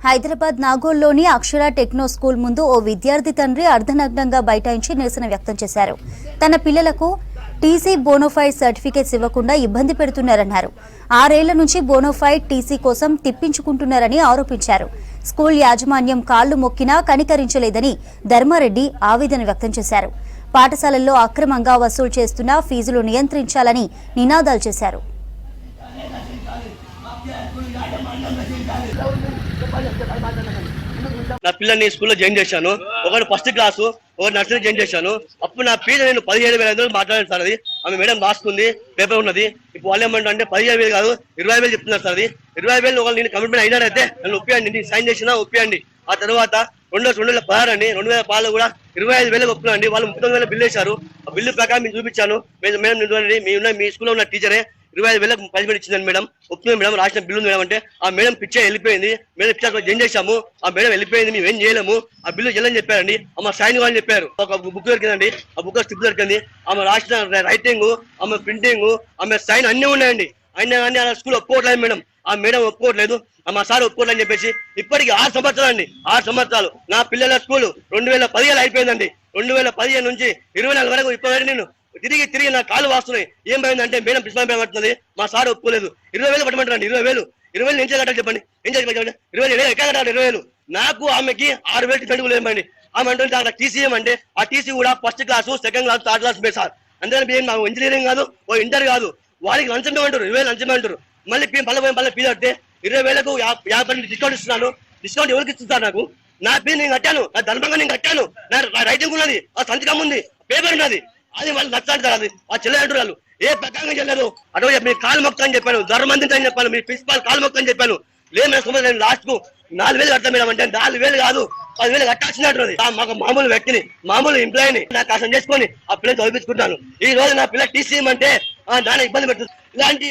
హైదరాబాద్ నాగోల్లోని అక్షర techno school ముందు ఓ విద్యార్థి తండ్రి అర్ధనగ్నంగా బైఠాయించి నిరసన వ్యక్తం చేశారు. తన పిల్లలకు టీసీ బోనోఫైడ్ సర్టిఫికేట్స్ ఇవ్వకుండా ఇబ్బంది పెడుతున్నారన్నారు. 6 ఏళ్ల నుంచి బోనోఫైడ్ టీసీ కోసం తిప్పించుకుంటున్నారని ఆరోపించారు. స్కూల్ యాజమాన్యం కాళ్లు మొక్కినా కనికరించలేదని ధర్మారెడ్డి ఆవేదన వ్యక్తం చేశారు. పాఠశాలల్లో అక్రమంగా వసూలు చేస్తున్న ఫీజులు నియంత్రించాలని నినాదాలు చేశారు. నా పిల్లల్ని స్కూల్లో జాయిన్ చేశాను. ఒకటి ఫస్ట్ క్లాసు, ఒకటి నర్సరీ జాయిన్ చేశాను. అప్పుడు నా ఫీజు నేను 17,500 మాట్లాడాను సార్. అది ఆమె మేడం రాసుకుంది, పేపర్ ఉన్నది. ఇప్పుడు వాళ్ళు ఏమంటే 17,000 కాదు 20,000 చెప్తున్నారు సార్. అది 20,000 ఒకళ్ళు నేను కమిట్మెంట్ అయినాడైతే నన్ను ఒప్పియండి, నేను సైన్ చేసినా ఒప్పియండి. ఆ తర్వాత 2016 అండి, 2016 కూడా 25,000 ఒప్పుకున్నాండి. వాళ్ళు 39,000 బిల్లు వేశారు. ఆ బిల్లు ప్రకారం నేను చూపించాను. మేడం మీ స్కూల్లో ఉన్న టీచరే 25,000 పనిష్మెంట్ ఇచ్చిందండి మేడం. ఒప్పుకుంది మేడం, రాసిన బిల్లు ఉంది మేడం అంటే ఆ మేడం పిచ్చే వెళ్ళిపోయింది. మేడం పిచ్చా జాయిన్ చేశాము, ఆ మేడం వెళ్ళిపోయింది, మేము ఏం చేయలేము, ఆ బిల్లు చెల్లని చెప్పారండి. ఆమె సైన్ అని చెప్పారు. ఒక బుక్ దొరికిందండి, ఆ బుక్ స్టిప్ దొరికింది. ఆమె రాసిన రైటింగ్, ఆమె ప్రింటింగ్, ఆమె సైన్ అన్ని ఉన్నాయండి. అయినా కానీ ఆ స్కూల్ ఒప్పుకోవట్లేదు మేడం. ఆ మేడం ఒప్పుకోవట్లేదు, మా సార్ ఒప్పుకోవట్లేదు అని చెప్పేసి ఇప్పటికి 6 సంవత్సరాలు అండి. 6 సంవత్సరాలు నా పిల్లల స్కూల్ 2015 అయిపోయిందండి. 2015 నుంచి 24 వరకు ఇప్పటివరకు నేను తిరిగి నా కాళ్ళు వాస్తున్నాయి. ఏం పోయిందంటే మేడం ప్రిన్సిపల్ పడుతుంది, మా సార్ ఒప్పుకోలేదు. 20,000 పట్టమంటారండి. 20,000 ఏం చేయగలరు చెప్పండి, ఏం చేయగలరు? 20,000 ఎక్కడ కట్టాలి? 20,000 నాకు ఆమెకి 6,000 పెట్టుబడులు ఏమండి. ఆమె అంటే అక్కడ టీసీ ఏమంటే ఆ టీసీ కూడా first class, second class, third class పోయి సార్. అందుకని మాకు ఇంజనీరింగ్ కాదు, ఓ ఇంటర్ కాదు, వాళ్ళకి లంచం అంటారు. 20,000 లంచం అంటారు. మళ్ళీ పళ్ళ ఫీజు కడితే 20,000కు 50% డిస్కౌంట్ ఇస్తున్నాను. డిస్కౌంట్ ఎవరికి ఇస్తున్నారు? నాకు నా ఫీజు నేను కట్టాను, నా ధర్మంగా నేను కట్టాను, నా రైటింగ్ ఉన్నది, ఆ సంతకం ఉంది, పేపర్ ఉన్నది. అది వాళ్ళు నచ్చారు. అది ఆ చెల్లె అంటారు. వాళ్ళు ఏ ప్రకారంగా చెల్లరు. అటు మీ కాలు మొక్క అని చెప్పాను, ధర్మందించి అని చెప్పాను, మీ ప్రిన్సిపాల్ కాలు మొక్క అని చెప్పాను. లేదు నేను లాస్ట్ కు 4,000 కడతాను మేడం అంటే 4,000 కాదు 10,000 కట్టాల్సినట్టు. మాకు మామూలు వ్యక్తిని, మామూలు ఎంప్లాయీని నాకు అసలు చేసుకొని ఆ పిల్లలు చదివించుకుంటాను. ఈ రోజు నా పిల్లలు టీసీ అంటే దాని ఇబ్బంది పెడుతుంది. ఇలాంటి